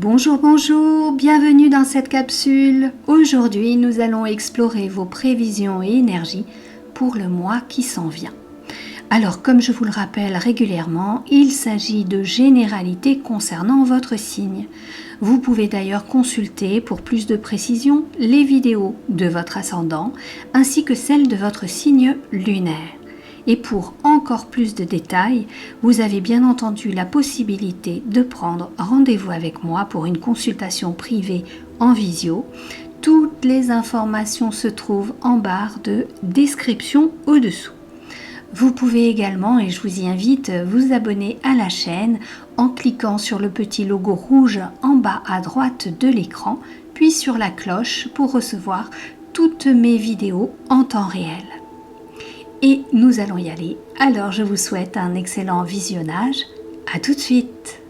Bonjour, bonjour, bienvenue dans cette capsule. Aujourd'hui, nous allons explorer vos prévisions et énergies pour le mois qui s'en vient. Alors, comme je vous le rappelle régulièrement, il s'agit de généralités concernant votre signe. Vous pouvez d'ailleurs consulter pour plus de précision les vidéos de votre ascendant ainsi que celles de votre signe lunaire. Et pour encore plus de détails, vous avez bien entendu la possibilité de prendre rendez-vous avec moi pour une consultation privée en visio. Toutes les informations se trouvent en barre de description au-dessous. Vous pouvez également, et je vous y invite, vous abonner à la chaîne en cliquant sur le petit logo rouge en bas à droite de l'écran, puis sur la cloche pour recevoir toutes mes vidéos en temps réel. Et nous allons y aller. Alors je vous souhaite un excellent visionnage. À tout de suite.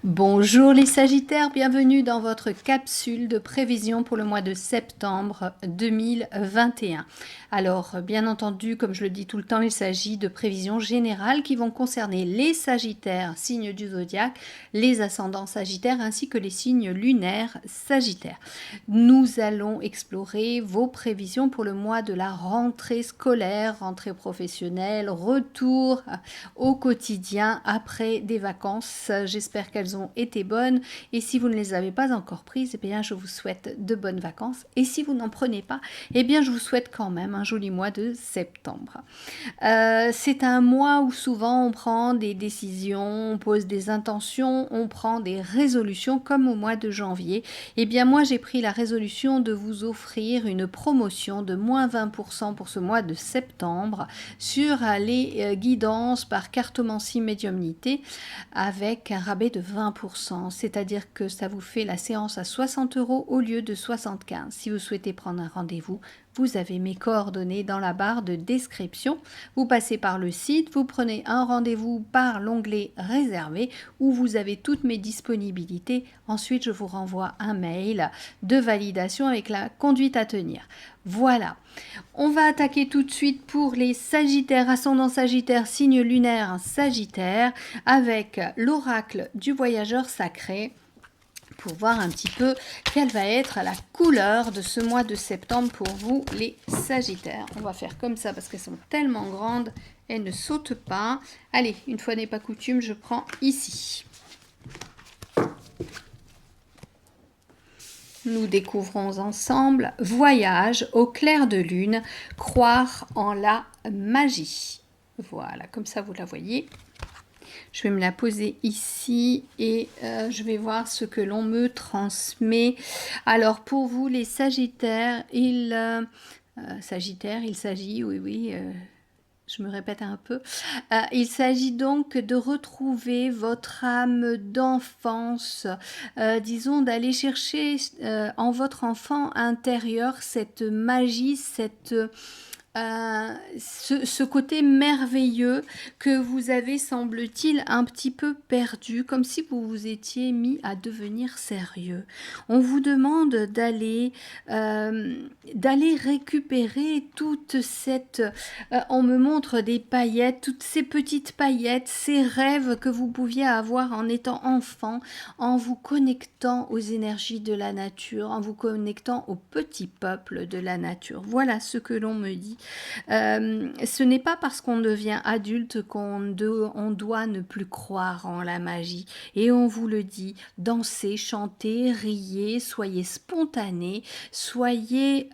Bonjour les Sagittaires, bienvenue dans votre capsule de prévision pour le mois de septembre 2021. Alors, bien entendu, comme je le dis tout le temps, il s'agit de prévisions générales qui vont concerner les Sagittaires, signes du zodiaque, les ascendants Sagittaires ainsi que les signes lunaires Sagittaires. Nous allons explorer vos prévisions pour le mois de la rentrée scolaire, rentrée professionnelle, retour au quotidien après des vacances. J'espère qu'elles ont été bonnes et si vous ne les avez pas encore prises, eh bien je vous souhaite de bonnes vacances et si vous n'en prenez pas, eh bien je vous souhaite quand même un joli mois de septembre. C'est un mois où souvent on prend des décisions, on pose des intentions, on prend des résolutions comme au mois de janvier. Eh bien moi j'ai pris la résolution de vous offrir une promotion de moins 20% pour ce mois de septembre sur les guidances par cartomancie médiumnité avec un rabais de 20%, c'est-à-dire que ça vous fait la séance à 60 € au lieu de 75. Si vous souhaitez prendre un rendez-vous, vous avez mes coordonnées dans la barre de description. Vous passez par le site, vous prenez un rendez-vous par l'onglet réservé où vous avez toutes mes disponibilités. Ensuite, je vous renvoie un mail de validation avec la conduite à tenir. Voilà, on va attaquer tout de suite pour les Sagittaires, ascendant Sagittaire, signe lunaire Sagittaire, avec l'oracle du voyageur sacré, pour voir un petit peu quelle va être la couleur de ce mois de septembre pour vous les Sagittaires. On va faire comme ça parce qu'elles sont tellement grandes, elles ne sautent pas. Allez, une fois n'est pas coutume, je prends ici. Nous découvrons ensemble Voyage au clair de lune, croire en la magie. Voilà, comme ça vous la voyez. Je vais me la poser ici et je vais voir ce que l'on me transmet. Alors pour vous les Sagittaires, il s'agit, oui, je me répète un peu. Il s'agit donc de retrouver votre âme d'enfance, disons d'aller chercher en votre enfant intérieur cette magie, ce côté merveilleux que vous avez, semble-t-il, un petit peu perdu, comme si vous vous étiez mis à devenir sérieux. On vous demande d'aller récupérer toute cette... on me montre des paillettes, toutes ces petites paillettes, ces rêves que vous pouviez avoir en étant enfant, en vous connectant aux énergies de la nature, en vous connectant au petit peuple de la nature. Voilà ce que l'on me dit. Ce n'est pas parce qu'on devient adulte qu'on doit ne plus croire en la magie. Et on vous le dit, dansez, chantez, riez, soyez spontanés, soyez...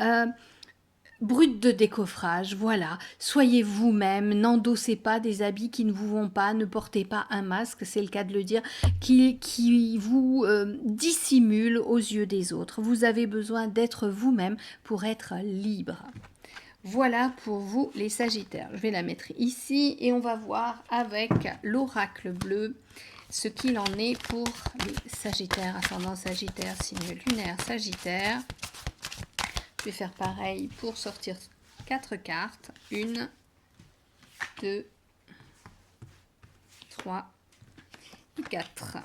brut de décoffrage, voilà, soyez vous-même, n'endossez pas des habits qui ne vous vont pas, ne portez pas un masque, c'est le cas de le dire, qui vous dissimule aux yeux des autres. Vous avez besoin d'être vous-même pour être libre. Voilà pour vous les Sagittaires. Je vais la mettre ici et on va voir avec l'oracle bleu ce qu'il en est pour les Sagittaires, ascendant Sagittaire, signe lunaire Sagittaire. Je vais faire pareil pour sortir 4 cartes. 1, 2, 3 et 4.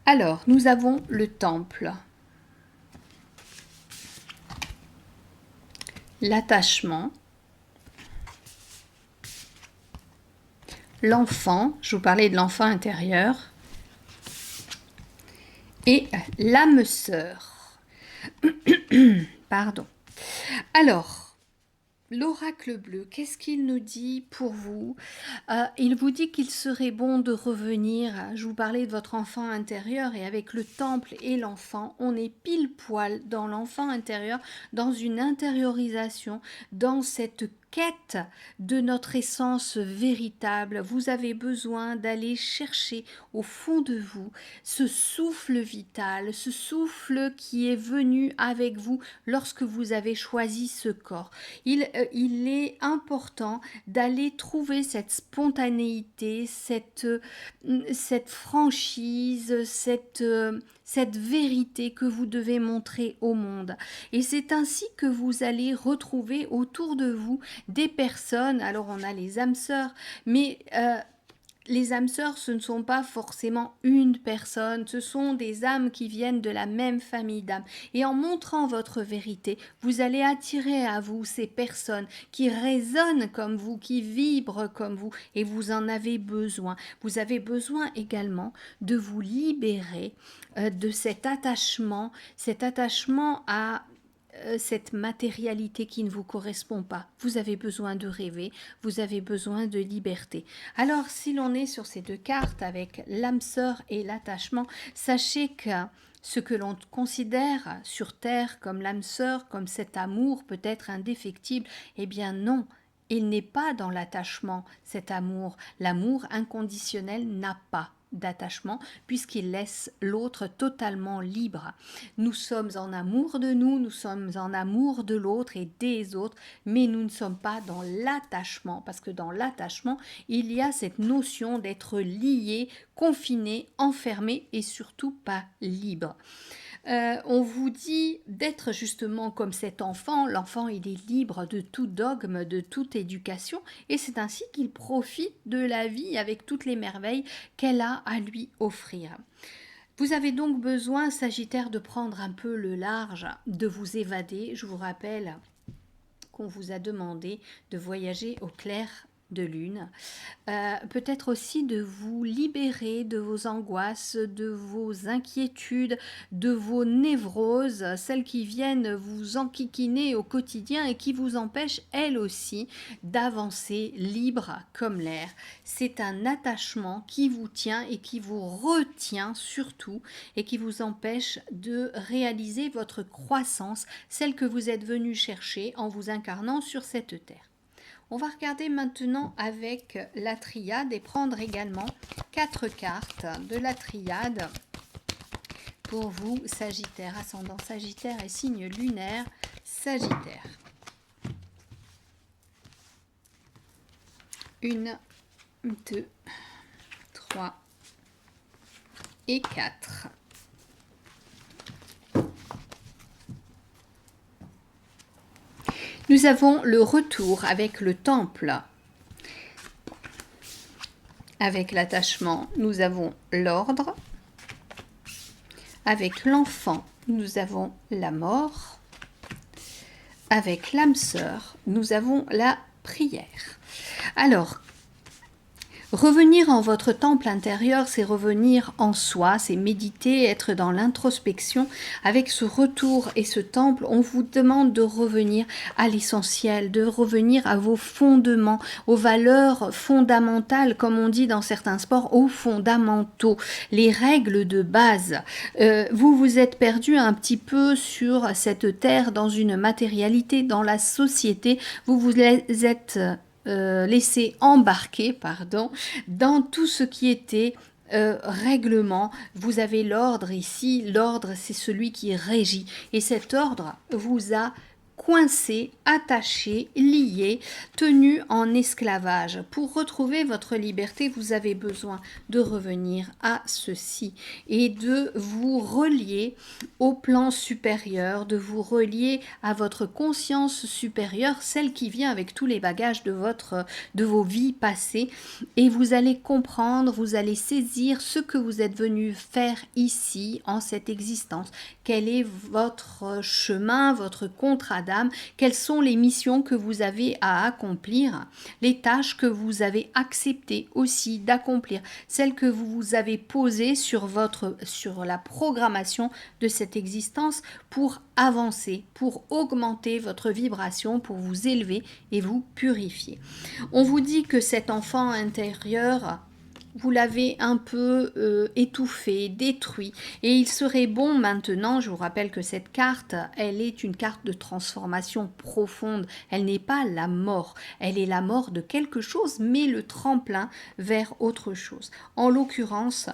Alors, nous avons le temple, l'attachement, l'enfant, je vous parlais de l'enfant intérieur, et l'âme sœur. Pardon. Alors, l'oracle bleu, qu'est-ce qu'il nous dit pour vous? Il vous dit qu'il serait bon de revenir, je vous parlais de votre enfant intérieur, et avec le temple et l'enfant, on est pile poil dans l'enfant intérieur, dans une intériorisation, dans cette quête de notre essence véritable. Vous avez besoin d'aller chercher au fond de vous ce souffle vital, ce souffle qui est venu avec vous lorsque vous avez choisi ce corps. Il est important d'aller trouver cette spontanéité, cette franchise, cette vérité que vous devez montrer au monde. Et c'est ainsi que vous allez retrouver autour de vous des personnes, alors on a les âmes sœurs, mais les âmes sœurs, ce ne sont pas forcément une personne, ce sont des âmes qui viennent de la même famille d'âmes. Et en montrant votre vérité, vous allez attirer à vous ces personnes qui résonnent comme vous, qui vibrent comme vous, et vous en avez besoin. Vous avez besoin également de vous libérer de cet attachement à cette matérialité qui ne vous correspond pas. Vous avez besoin de rêver, vous avez besoin de liberté. Alors, si l'on est sur ces deux cartes avec l'âme sœur et l'attachement, sachez que ce que l'on considère sur Terre comme l'âme sœur, comme cet amour peut-être indéfectible, eh bien non, il n'est pas dans l'attachement, cet amour. L'amour inconditionnel n'a pas d'attachement puisqu'il laisse l'autre totalement libre. Nous sommes en amour de nous, nous sommes en amour de l'autre et des autres, mais nous ne sommes pas dans l'attachement parce que dans l'attachement, il y a cette notion d'être lié, confiné, enfermé et surtout pas libre. On vous dit d'être justement comme cet enfant. L'enfant, il est libre de tout dogme, de toute éducation, et c'est ainsi qu'il profite de la vie avec toutes les merveilles qu'elle a à lui offrir. Vous avez donc besoin, Sagittaire, de prendre un peu le large, de vous évader. Je vous rappelle qu'on vous a demandé de voyager au clair de lune, peut-être aussi de vous libérer de vos angoisses, de vos inquiétudes, de vos névroses, celles qui viennent vous enquiquiner au quotidien et qui vous empêchent, elles aussi, d'avancer libre comme l'air. C'est un attachement qui vous tient et qui vous retient surtout et qui vous empêche de réaliser votre croissance, celle que vous êtes venu chercher en vous incarnant sur cette terre. On va regarder maintenant avec la triade et prendre également 4 cartes de la triade pour vous, Sagittaire, ascendant Sagittaire et signe lunaire Sagittaire. 1, 2, 3 et 4. Nous avons le retour avec le temple. Avec l'attachement, nous avons l'ordre. Avec l'enfant, nous avons la mort. Avec l'âme sœur, nous avons la prière. Alors, revenir en votre temple intérieur, c'est revenir en soi, c'est méditer, être dans l'introspection. Avec ce retour et ce temple, on vous demande de revenir à l'essentiel, de revenir à vos fondements, aux valeurs fondamentales, comme on dit dans certains sports, aux fondamentaux, les règles de base. Vous vous êtes perdu un petit peu sur cette terre, dans une matérialité, dans la société. Vous vous êtes laisser embarquer dans tout ce qui était règlement. Vous avez l'ordre ici, l'ordre c'est celui qui régit et cet ordre vous a coincé, attaché, lié, tenu en esclavage. Pour retrouver votre liberté, vous avez besoin de revenir à ceci et de vous relier au plan supérieur, de vous relier à votre conscience supérieure, celle qui vient avec tous les bagages de vos vies passées, et vous allez comprendre, vous allez saisir ce que vous êtes venu faire ici, en cette existence. Quel est votre chemin, votre contrat d'âme, quelles sont les missions que vous avez à accomplir, les tâches que vous avez accepté aussi d'accomplir, celles que vous vous avez posées sur la programmation de cette existence pour avancer, pour augmenter votre vibration, pour vous élever et vous purifier. On vous dit que cet enfant intérieur, vous l'avez un peu étouffé, détruit. Et il serait bon maintenant, je vous rappelle que cette carte, elle est une carte de transformation profonde. Elle n'est pas la mort. Elle est la mort de quelque chose, mais le tremplin vers autre chose. En l'occurrence,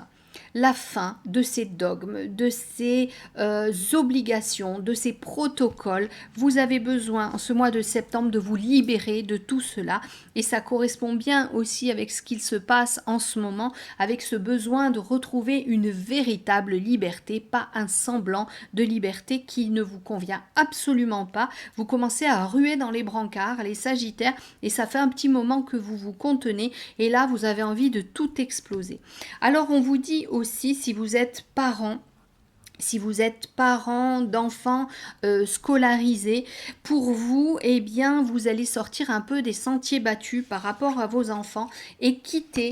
la fin de ces dogmes, de ces obligations, de ces protocoles. Vous avez besoin en ce mois de septembre de vous libérer de tout cela et ça correspond bien aussi avec ce qu'il se passe en ce moment, avec ce besoin de retrouver une véritable liberté, pas un semblant de liberté qui ne vous convient absolument pas. Vous commencez à ruer dans les brancards, les Sagittaires, et ça fait un petit moment que vous vous contenez et là vous avez envie de tout exploser. Alors on vous dit aussi, si vous êtes parent d'enfants scolarisés, pour vous, eh bien, vous allez sortir un peu des sentiers battus par rapport à vos enfants et quitter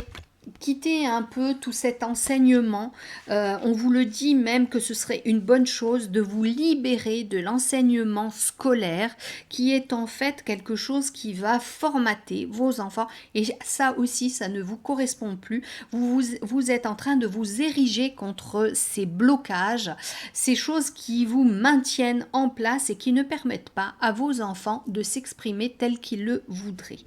un peu tout cet enseignement. On vous le dit même que ce serait une bonne chose de vous libérer de l'enseignement scolaire qui est en fait quelque chose qui va formater vos enfants et ça aussi ça ne vous correspond plus. Vous êtes en train de vous ériger contre ces blocages, ces choses qui vous maintiennent en place et qui ne permettent pas à vos enfants de s'exprimer tel qu'ils le voudraient.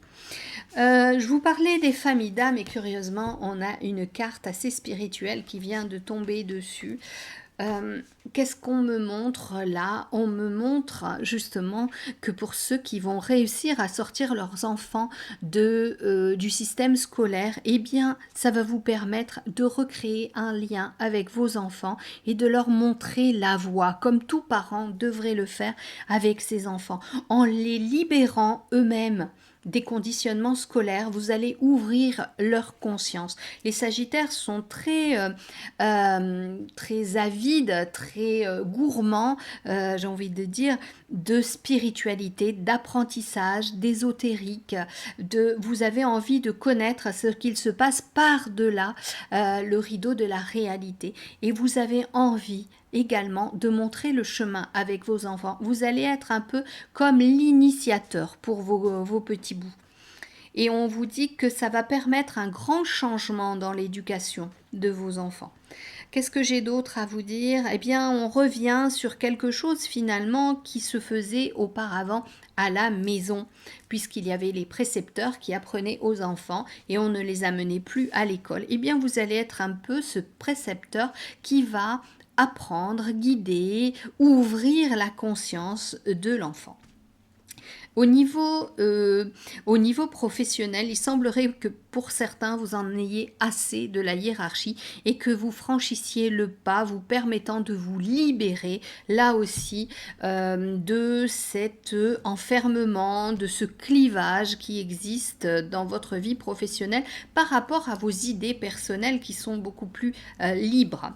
Je vous parlais des familles d'âmes et curieusement on a une carte assez spirituelle qui vient de tomber dessus. Qu'est-ce qu'on me montre là? On me montre justement que pour ceux qui vont réussir à sortir leurs enfants du système scolaire, eh bien ça va vous permettre de recréer un lien avec vos enfants et de leur montrer la voie, comme tout parent devrait le faire avec ses enfants, en les libérant eux-mêmes des conditionnements scolaires, vous allez ouvrir leur conscience. Les Sagittaires sont très avides, très gourmands, j'ai envie de dire, de spiritualité, d'apprentissage, d'ésotérique, vous avez envie de connaître ce qu'il se passe par-delà le rideau de la réalité et vous avez envie également de montrer le chemin avec vos enfants. Vous allez être un peu comme l'initiateur pour vos petits bouts. Et on vous dit que ça va permettre un grand changement dans l'éducation de vos enfants. Qu'est-ce que j'ai d'autre à vous dire? Eh bien, on revient sur quelque chose finalement qui se faisait auparavant à la maison, puisqu'il y avait les précepteurs qui apprenaient aux enfants et on ne les amenait plus à l'école. Eh bien, vous allez être un peu ce précepteur qui va apprendre, guider, ouvrir la conscience de l'enfant. Au niveau professionnel, il semblerait que pour certains, vous en ayez assez de la hiérarchie et que vous franchissiez le pas vous permettant de vous libérer, là aussi, de cet enfermement, de ce clivage qui existe dans votre vie professionnelle par rapport à vos idées personnelles qui sont beaucoup plus libres.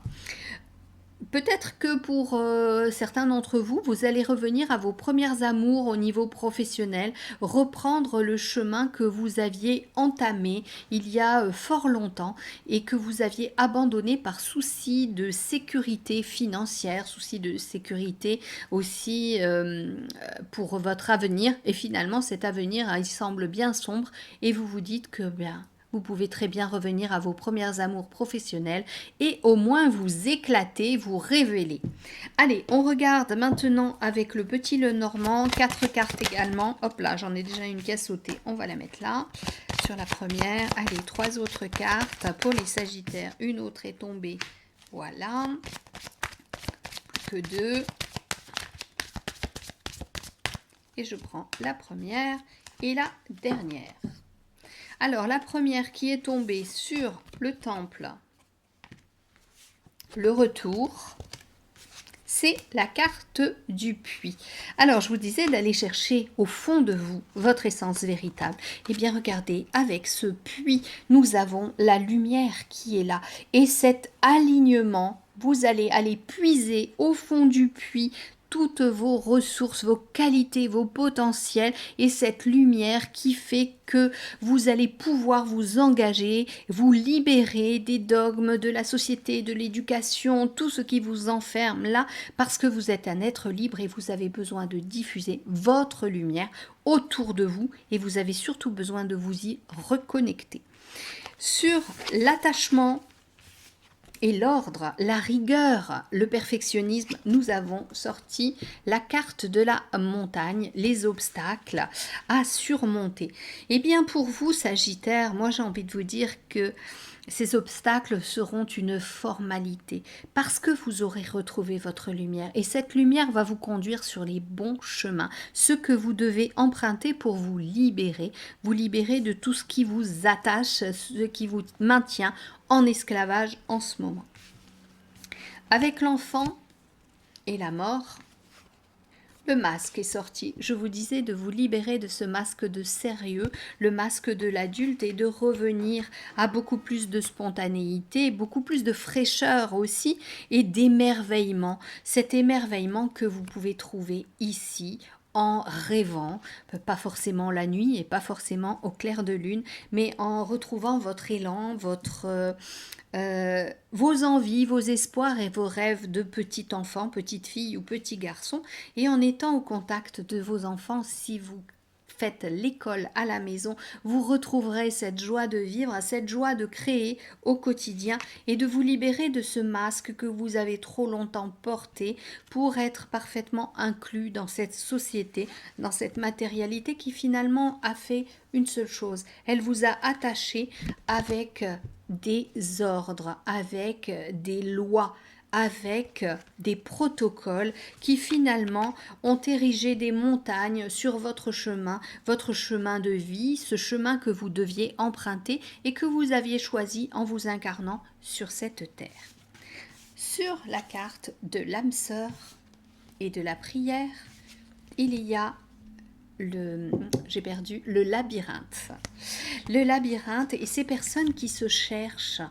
Peut-être que pour certains d'entre vous, vous allez revenir à vos premières amours au niveau professionnel, reprendre le chemin que vous aviez entamé il y a fort longtemps et que vous aviez abandonné par souci de sécurité financière, souci de sécurité aussi pour votre avenir. Et finalement, cet avenir, il semble bien sombre et vous vous dites que bien, vous pouvez très bien revenir à vos premières amours professionnelles et au moins vous éclater, vous révéler. Allez, on regarde maintenant avec le petit Lenormand, 4 cartes également. Hop là, j'en ai déjà une qui a sauté, on va la mettre là, sur la première. Allez, 3 autres cartes pour les Sagittaires. Une autre est tombée, voilà. Plus que 2. Et je prends la première et la dernière. Alors, la première qui est tombée sur le temple, le retour, c'est la carte du puits. Alors, je vous disais d'aller chercher au fond de vous votre essence véritable. Eh bien, regardez, avec ce puits, nous avons la lumière qui est là. Et cet alignement, vous allez aller puiser au fond du puits toutes vos ressources, vos qualités, vos potentiels et cette lumière qui fait que vous allez pouvoir vous engager, vous libérer des dogmes de la société, de l'éducation, tout ce qui vous enferme là, parce que vous êtes un être libre et vous avez besoin de diffuser votre lumière autour de vous et vous avez surtout besoin de vous y reconnecter. Sur l'attachement et l'ordre, la rigueur, le perfectionnisme, nous avons sorti la carte de la montagne, les obstacles à surmonter. Eh bien pour vous, Sagittaire, moi j'ai envie de vous dire que ces obstacles seront une formalité parce que vous aurez retrouvé votre lumière et cette lumière va vous conduire sur les bons chemins, ce que vous devez emprunter pour vous libérer de tout ce qui vous attache, ce qui vous maintient en esclavage en ce moment. Avec l'enfant et la mort, le masque est sorti. Je vous disais de vous libérer de ce masque de sérieux, le masque de l'adulte et de revenir à beaucoup plus de spontanéité, beaucoup plus de fraîcheur aussi et d'émerveillement. Cet émerveillement que vous pouvez trouver ici en rêvant, pas forcément la nuit et pas forcément au clair de lune, mais en retrouvant votre élan, vos envies, vos espoirs et vos rêves de petit enfant, petite fille ou petit garçon, et en étant au contact de vos enfants, si vous faites l'école à la maison, vous retrouverez cette joie de vivre, cette joie de créer au quotidien et de vous libérer de ce masque que vous avez trop longtemps porté pour être parfaitement inclus dans cette société, dans cette matérialité qui finalement a fait une seule chose. Elle vous a attaché avec des ordres, avec des lois, avec des protocoles qui finalement ont érigé des montagnes sur votre chemin de vie, ce chemin que vous deviez emprunter et que vous aviez choisi en vous incarnant sur cette terre. Sur la carte de l'âme sœur et de la prière, il y a le labyrinthe. Le labyrinthe et ces personnes qui se cherchent.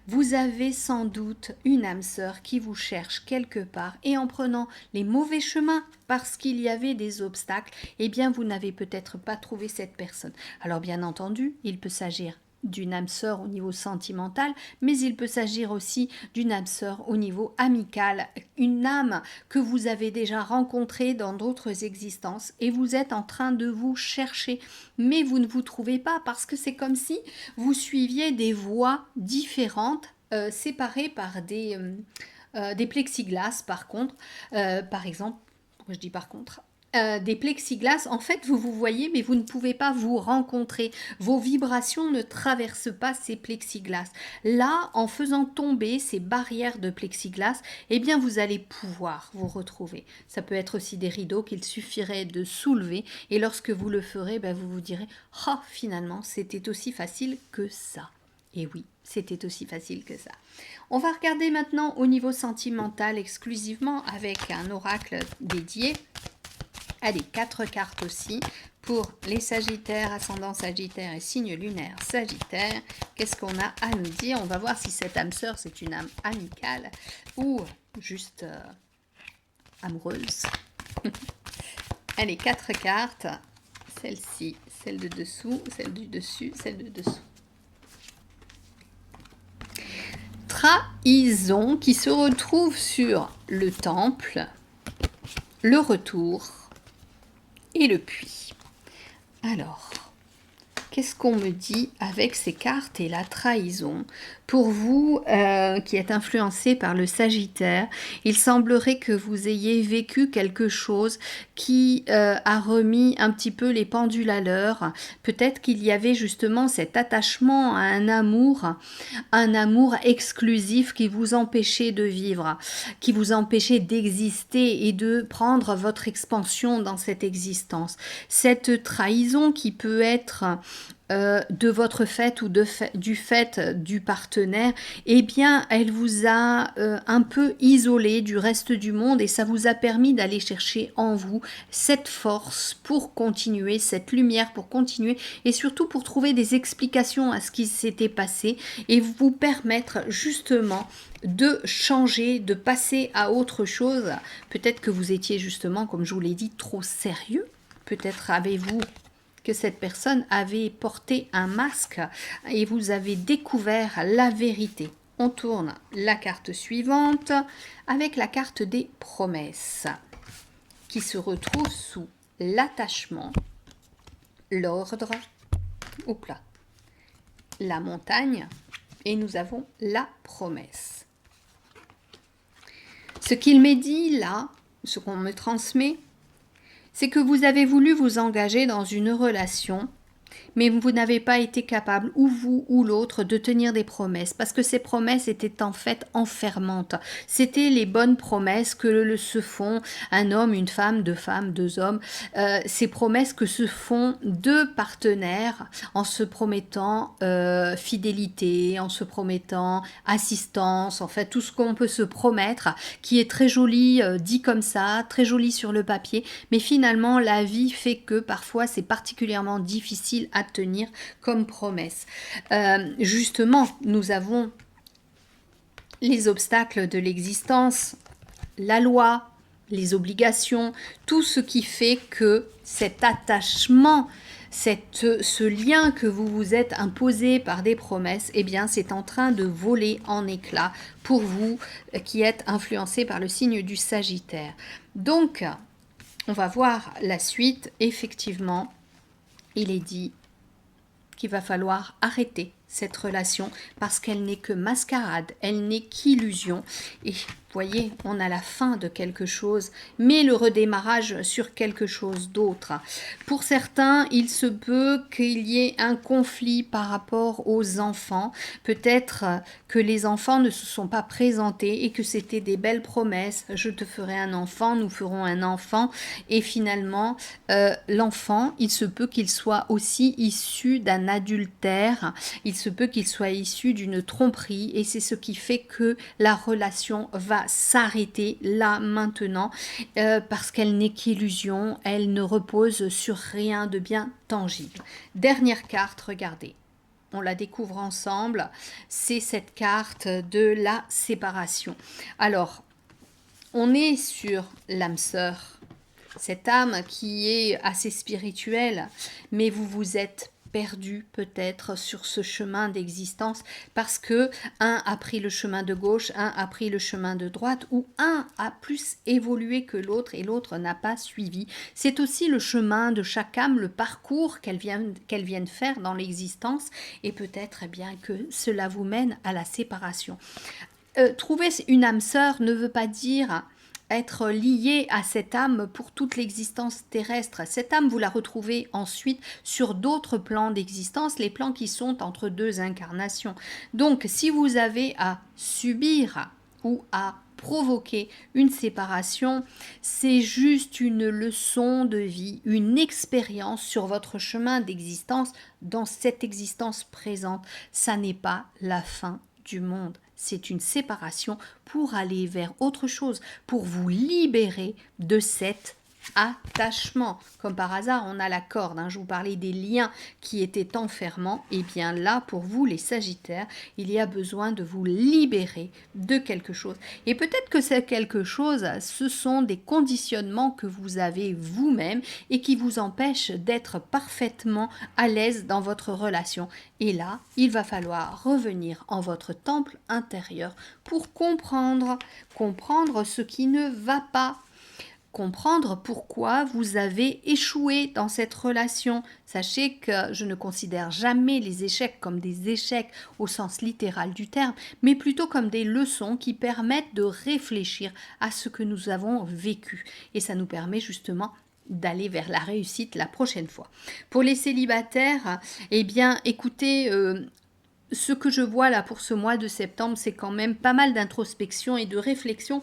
Vous avez sans doute une âme sœur qui vous cherche quelque part et en prenant les mauvais chemins parce qu'il y avait des obstacles, eh bien vous n'avez peut-être pas trouvé cette personne. Alors bien entendu, il peut s'agir d'une âme sœur au niveau sentimental, mais il peut s'agir aussi d'une âme sœur au niveau amical, une âme que vous avez déjà rencontrée dans d'autres existences et vous êtes en train de vous chercher, mais vous ne vous trouvez pas parce que c'est comme si vous suiviez des voies différentes, séparées par des plexiglas par contre, par exemple, pourquoi je dis par contre des plexiglas, en fait vous vous voyez mais vous ne pouvez pas vous rencontrer, vos vibrations ne traversent pas ces plexiglas. Là, en faisant tomber ces barrières de plexiglas, eh bien vous allez pouvoir vous retrouver. Ça peut être aussi des rideaux qu'il suffirait de soulever et lorsque vous le ferez, vous vous direz « Ah, finalement, c'était aussi facile que ça ». Et oui, c'était aussi facile que ça. On va regarder maintenant au niveau sentimental exclusivement avec un oracle dédié. Allez, 4 cartes aussi pour les Sagittaires, ascendant Sagittaire et signe lunaire Sagittaire. Qu'est-ce qu'on a à nous dire? On va voir si cette âme sœur, c'est une âme amicale ou juste amoureuse. Allez, 4 cartes. Celle-ci, celle de dessous, celle du dessus, celle de dessous. Trahison qui se retrouve sur le temple, le retour et le puits. Alors, qu'est-ce qu'on me dit avec ces cartes et la trahison? Pour vous qui êtes influencé par le Sagittaire, il semblerait que vous ayez vécu quelque chose qui a remis un petit peu les pendules à l'heure. Peut-être qu'il y avait justement cet attachement à un amour exclusif qui vous empêchait de vivre, qui vous empêchait d'exister et de prendre votre expansion dans cette existence. Cette trahison qui peut être de votre fait ou du fait du partenaire, eh bien, elle vous a un peu isolé du reste du monde et ça vous a permis d'aller chercher en vous cette force pour continuer, cette lumière pour continuer et surtout pour trouver des explications à ce qui s'était passé et vous permettre justement de changer, de passer à autre chose. Peut-être que vous étiez justement, comme je vous l'ai dit, trop sérieux. Peut-être avez-vous que cette personne avait porté un masque et vous avez découvert la vérité. On tourne la carte suivante avec la carte des promesses qui se retrouve sous l'attachement, l'ordre, la montagne et nous avons la promesse. Ce qu'il m'est dit là, ce qu'on me transmet, c'est que vous avez voulu vous engager dans une relation, mais vous n'avez pas été capable, ou vous ou l'autre, de tenir des promesses, parce que ces promesses étaient en fait enfermantes. C'était les bonnes promesses que se font un homme, une femme, deux hommes, ces promesses que se font deux partenaires en se promettant fidélité, en se promettant assistance, en fait tout ce qu'on peut se promettre, qui est très joli dit comme ça, très joli sur le papier, mais finalement la vie fait que parfois c'est particulièrement difficile à tenir comme promesse. Justement, nous avons les obstacles de l'existence, la loi, les obligations, tout ce qui fait que cet attachement, ce lien que vous vous êtes imposé par des promesses, eh bien, c'est en train de voler en éclats pour vous qui êtes influencé par le signe du Sagittaire. Donc, on va voir la suite. Effectivement, il est dit qu'il va falloir arrêter cette relation parce qu'elle n'est que mascarade, elle n'est qu'illusion. Et vous voyez, on a la fin de quelque chose, mais le redémarrage sur quelque chose d'autre. Pour certains, il se peut qu'il y ait un conflit par rapport aux enfants. Peut-être que les enfants ne se sont pas présentés et que c'était des belles promesses. Je te ferai un enfant, nous ferons un enfant. Et finalement, l'enfant, il se peut qu'il soit aussi issu d'un adultère. Il se peut qu'il soit issu d'une tromperie et c'est ce qui fait que la relation va s'arrêter là maintenant parce qu'elle n'est qu'illusion, elle ne repose sur rien de bien tangible. Dernière carte, regardez. On la découvre ensemble, c'est cette carte de la séparation. Alors, on est sur l'âme sœur, cette âme qui est assez spirituelle, mais vous vous êtes perdu peut-être sur ce chemin d'existence parce que un a pris le chemin de gauche, un a pris le chemin de droite ou un a plus évolué que l'autre et l'autre n'a pas suivi. C'est aussi le chemin de chaque âme, le parcours qu'elle vienne faire dans l'existence et peut-être eh bien que cela vous mène à la séparation. Trouver une âme sœur ne veut pas dire être lié à cette âme pour toute l'existence terrestre. Cette âme, vous la retrouvez ensuite sur d'autres plans d'existence, les plans qui sont entre deux incarnations. Donc, si vous avez à subir ou à provoquer une séparation, c'est juste une leçon de vie, une expérience sur votre chemin d'existence dans cette existence présente. Ça n'est pas la fin du monde. C'est une séparation pour aller vers autre chose, pour vous libérer de cet attachement. Comme par hasard, on a la corde. Je vous parlais des liens qui étaient enfermants. Et bien là, pour vous, les Sagittaires, il y a besoin de vous libérer de quelque chose. Et peut-être que c'est quelque chose, ce sont des conditionnements que vous avez vous-même et qui vous empêchent d'être parfaitement à l'aise dans votre relation. Et là, il va falloir revenir en votre temple intérieur pour comprendre ce qui ne va pas. Comprendre pourquoi vous avez échoué dans cette relation. Sachez que je ne considère jamais les échecs comme des échecs au sens littéral du terme, mais plutôt comme des leçons qui permettent de réfléchir à ce que nous avons vécu. Et ça nous permet justement d'aller vers la réussite la prochaine fois. Pour les célibataires, eh bien, écoutez, ce que je vois là pour ce mois de septembre, c'est quand même pas mal d'introspection et de réflexion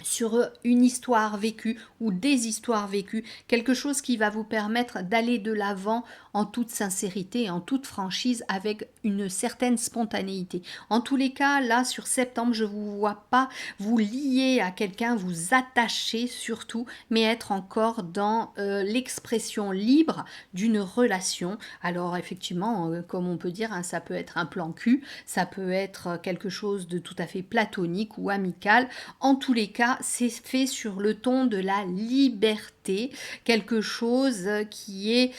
sur une histoire vécue ou des histoires vécues, quelque chose qui va vous permettre d'aller de l'avant en toute sincérité, en toute franchise, avec une certaine spontanéité. En tous les cas, là, sur septembre, je ne vous vois pas vous lier à quelqu'un, vous attacher surtout, mais être encore dans l'expression libre d'une relation. Alors effectivement, comme on peut dire, hein, ça peut être un plan cul, ça peut être quelque chose de tout à fait platonique ou amical. En tous les cas, c'est fait sur le ton de la liberté, quelque chose qui est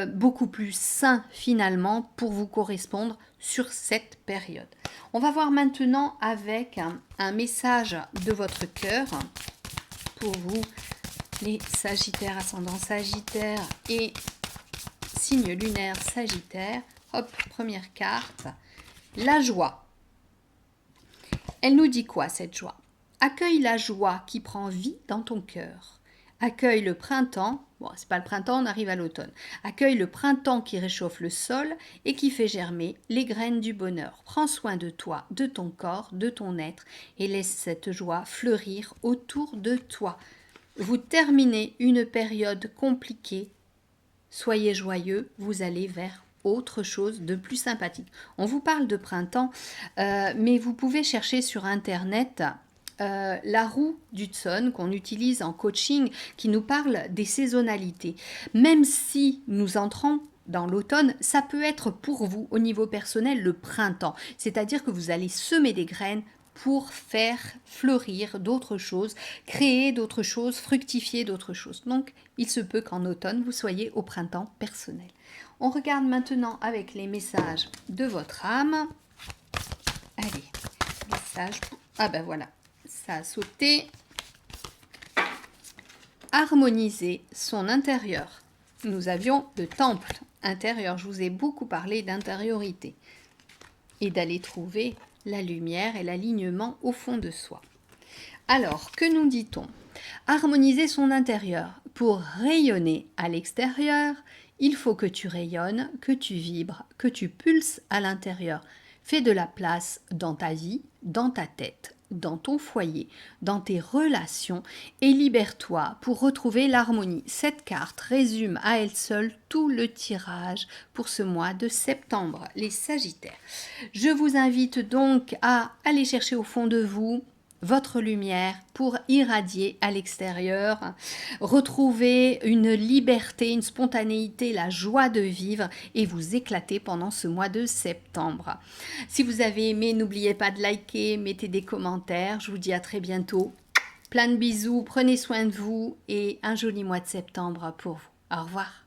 beaucoup plus sain finalement pour vous correspondre sur cette période. On va voir maintenant avec un message de votre cœur pour vous, les Sagittaires, ascendant Sagittaire et signe lunaire Sagittaire. Hop, première carte, la joie. Elle nous dit quoi cette joie? Accueille la joie qui prend vie dans ton cœur. Accueille le printemps, bon, c'est pas le printemps, on arrive à l'automne. Accueille le printemps qui réchauffe le sol et qui fait germer les graines du bonheur. Prends soin de toi, de ton corps, de ton être et laisse cette joie fleurir autour de toi. Vous terminez une période compliquée. Soyez joyeux, vous allez vers autre chose de plus sympathique. On vous parle de printemps, mais vous pouvez chercher sur Internet la roue d'Hudson qu'on utilise en coaching qui nous parle des saisonnalités. Même si nous entrons dans l'automne, ça peut être pour vous au niveau personnel le printemps. C'est-à-dire que vous allez semer des graines pour faire fleurir d'autres choses, créer d'autres choses, fructifier d'autres choses. Donc, il se peut qu'en automne, vous soyez au printemps personnel. On regarde maintenant avec les messages de votre âme. Allez, message. Ah ben voilà, ça a sauté. Harmoniser son intérieur. Nous avions le temple intérieur. Je vous ai beaucoup parlé d'intériorité et d'aller trouver la lumière et l'alignement au fond de soi. Alors, que nous dit-on? Harmoniser son intérieur. Pour rayonner à l'extérieur, il faut que tu rayonnes, que tu vibres, que tu pulses à l'intérieur. Fais de la place dans ta vie, dans ta tête, dans ton foyer, dans tes relations et libère-toi pour retrouver l'harmonie. Cette carte résume à elle seule tout le tirage pour ce mois de septembre, les Sagittaires. Je vous invite donc à aller chercher au fond de vous votre lumière pour irradier à l'extérieur, retrouver une liberté, une spontanéité, la joie de vivre et vous éclater pendant ce mois de septembre. Si vous avez aimé, n'oubliez pas de liker, mettez des commentaires. Je vous dis à très bientôt. Plein de bisous, prenez soin de vous et un joli mois de septembre pour vous. Au revoir.